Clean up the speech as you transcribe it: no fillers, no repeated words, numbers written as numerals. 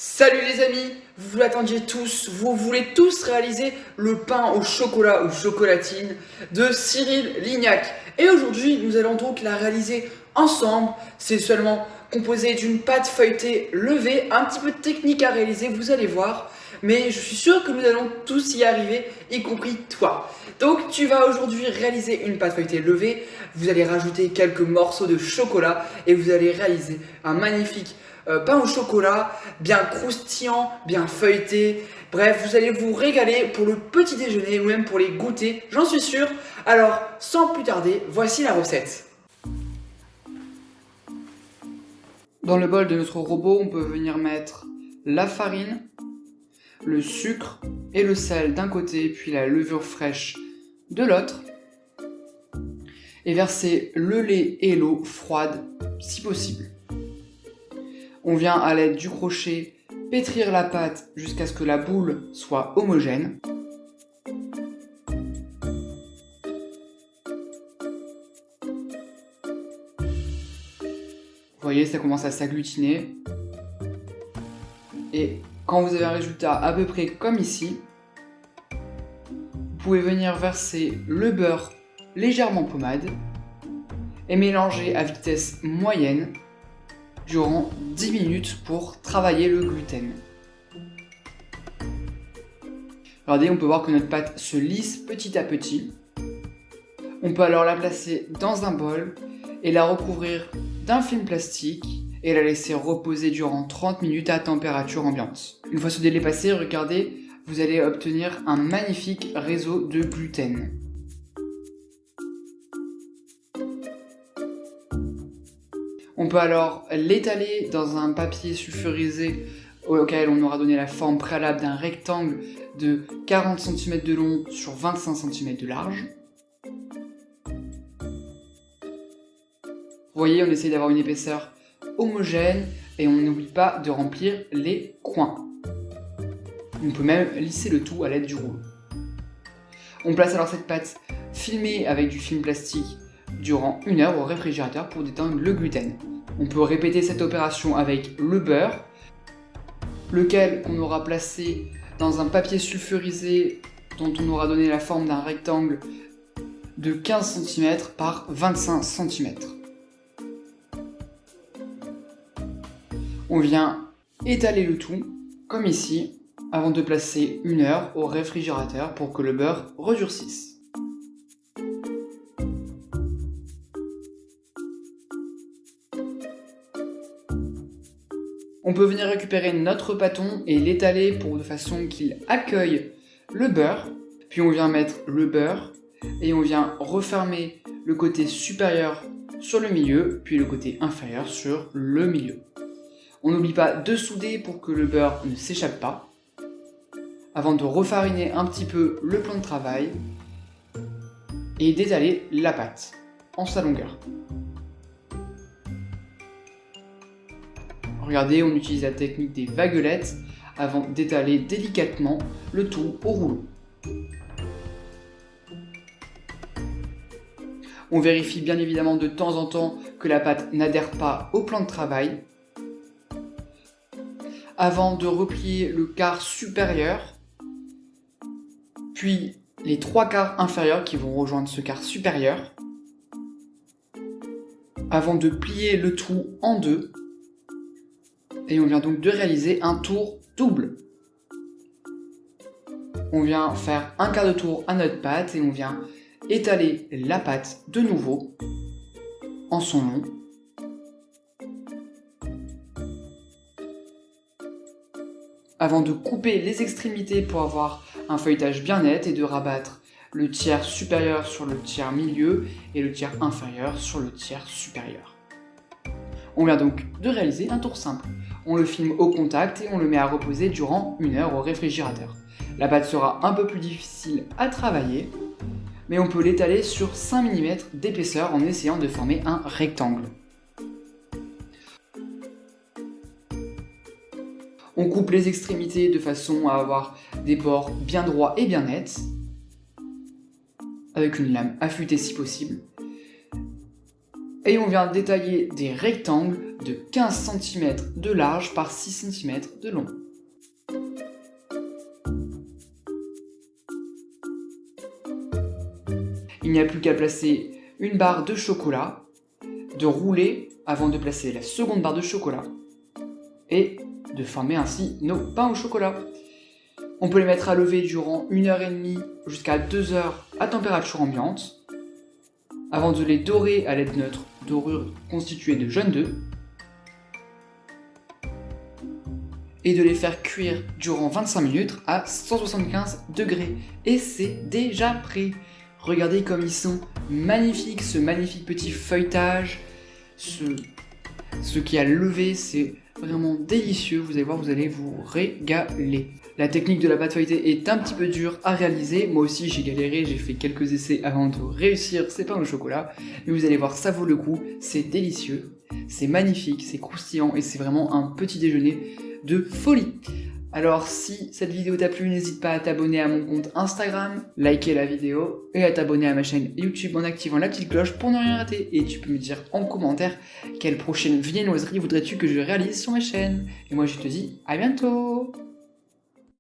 Salut les amis, vous l'attendiez tous, vous voulez tous réaliser le pain au chocolat ou chocolatine de Cyril Lignac. Et aujourd'hui, nous allons donc la réaliser ensemble. C'est seulement composé d'une pâte feuilletée levée, un petit peu de technique à réaliser, vous allez voir. Mais je suis sûr que nous allons tous y arriver, y compris toi. Donc tu vas aujourd'hui réaliser une pâte feuilletée levée, vous allez rajouter quelques morceaux de chocolat et vous allez réaliser un magnifique pain au chocolat, bien croustillant, bien feuilleté. Bref, vous allez vous régaler pour le petit déjeuner ou même pour les goûters, j'en suis sûr. Alors, sans plus tarder, voici la recette. Dans le bol de notre robot, on peut venir mettre la farine, le sucre et le sel d'un côté, puis la levure fraîche de l'autre, et verser le lait et l'eau froide si possible. On vient à l'aide du crochet pétrir la pâte jusqu'à ce que la boule soit homogène. Vous voyez, ça commence à s'agglutiner. Et quand vous avez un résultat à peu près comme ici, vous pouvez venir verser le beurre légèrement pommade et mélanger à vitesse moyenne durant 10 minutes pour travailler le gluten. Regardez, on peut voir que notre pâte se lisse petit à petit. On peut alors la placer dans un bol et la recouvrir d'un film plastique et la laisser reposer durant 30 minutes à température ambiante. Une fois ce délai passé, regardez, vous allez obtenir un magnifique réseau de gluten. On peut alors l'étaler dans un papier sulfurisé auquel on aura donné la forme préalable d'un rectangle de 40 cm de long sur 25 cm de large. Vous voyez, on essaye d'avoir une épaisseur homogène et on n'oublie pas de remplir les coins. On peut même lisser le tout à l'aide du rouleau. On place alors cette pâte filmée avec du film plastique durant 1 heure au réfrigérateur pour détendre le gluten. On peut répéter cette opération avec le beurre, lequel on aura placé dans un papier sulfurisé dont on aura donné la forme d'un rectangle de 15 cm par 25 cm. On vient étaler le tout, comme ici, avant de placer 1 heure au réfrigérateur pour que le beurre redurcisse. On peut venir récupérer notre pâton et l'étaler de façon qu'il accueille le beurre. Puis on vient mettre le beurre et on vient refermer le côté supérieur sur le milieu, puis le côté inférieur sur le milieu. On n'oublie pas de souder pour que le beurre ne s'échappe pas, avant de refariner un petit peu le plan de travail et d'étaler la pâte en sa longueur. Regardez, on utilise la technique des vaguelettes avant d'étaler délicatement le tout au rouleau. On vérifie bien évidemment de temps en temps que la pâte n'adhère pas au plan de travail avant de replier le quart supérieur, puis les 3 quarts inférieurs qui vont rejoindre ce quart supérieur, avant de plier le tout en deux. Et on vient donc de réaliser un tour double. On vient faire un quart de tour à notre pâte et on vient étaler la pâte de nouveau en son long. Avant de couper les extrémités pour avoir un feuilletage bien net et de rabattre le tiers supérieur sur le tiers milieu et le tiers inférieur sur le tiers supérieur. On vient donc de réaliser un tour simple. On le filme au contact et on le met à reposer durant 1 heure au réfrigérateur. La pâte sera un peu plus difficile à travailler, mais on peut l'étaler sur 5 mm d'épaisseur en essayant de former un rectangle. On coupe les extrémités de façon à avoir des bords bien droits et bien nets, avec une lame affûtée si possible. Et on vient détailler des rectangles de 15 cm de large par 6 cm de long. Il n'y a plus qu'à placer une barre de chocolat, de rouler avant de placer la seconde barre de chocolat et de former ainsi nos pains au chocolat. On peut les mettre à lever durant 1h30 jusqu'à 2h à température ambiante avant de les dorer à l'aide de notre dorure constituée de jaune d'œuf et de les faire cuire durant 25 minutes à 175 degrés. Et c'est déjà prêt. Regardez comme ils sont magnifiques, ce magnifique petit feuilletage, ce qui a levé, c'est vraiment délicieux. Vous allez voir, vous allez vous régaler. La technique de la pâte feuilletée est un petit peu dure à réaliser. Moi aussi, j'ai galéré, j'ai fait quelques essais avant de réussir ces pains au chocolat. Mais vous allez voir, ça vaut le coup, c'est délicieux, c'est magnifique, c'est croustillant et c'est vraiment un petit déjeuner de folie. Alors si cette vidéo t'a plu, n'hésite pas à t'abonner à mon compte Instagram, liker la vidéo et à t'abonner à ma chaîne YouTube en activant la petite cloche pour ne rien rater. Et tu peux me dire en commentaire quelle prochaine viennoiserie voudrais-tu que je réalise sur ma chaîne. Et moi je te dis à bientôt.